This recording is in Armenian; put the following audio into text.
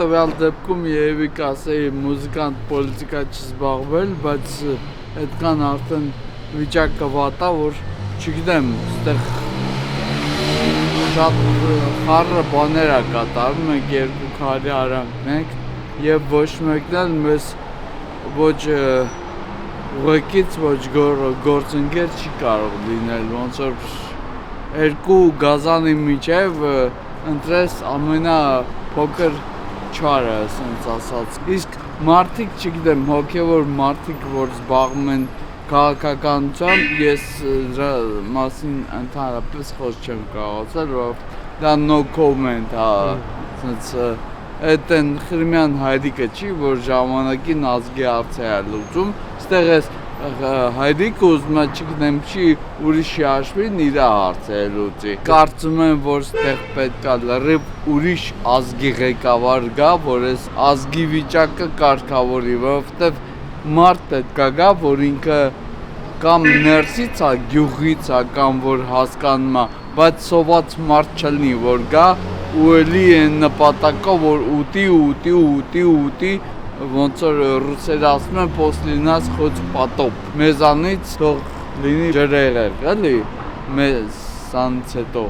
Տվյալ դեպքում երևի կասեի մուզիկանտ պոլիտիկա չզբաղվել, բայց այդքան արդեն վիճակը վատա, որ չգիտեմ, այդտեղ շատ խառը բաներ է կատարում, մենք երկու քարի արանքն ենք եւ ոչ մեկն էլ մեզ ոչ ուղեկից, ոչ գործընկեր չի կարող լինել, ոնց որ երկու գազանի միջև ընտրես ամենափոքր չարը, ասենց ասած։ Իսկ մարդիկ, չգիտեմ, հոգևոր մարդիկ, որ զբաղվում են քաղաքականությամբ, ես դրա մասին ընդհանրապես խոսք չեմ կարող ասել, որ դա no comment է, ասենց այդ են Խրիմյան Հայրիկը չի, որ ժամանակին ազգի հարցեր է լուծում, ստեղ ես Հայրիկը ուզում է, չգիտեմ, չի ուրիշի հաշվին իր հարցերը լուծի։ Կարծում եմ, որ ստեղ պետք է լրիվ ուրիշ ազգի ղեկավար գա, որ այս ազգի վիճակը կարգավորի, որովհետև մարդ պետք է գա, որ ինքը կամ ներսից է, գյուղից է, կամ որ հասկանում է, բայց սոված մարդ չլինի, որ գա ու էլի են նպատակով, որ ուտի, ոնց որ ռուսերը ասում են, после нас хоть потоп, մեզանից թող լինի ջրեղեղ, էլի, մեզանից հետո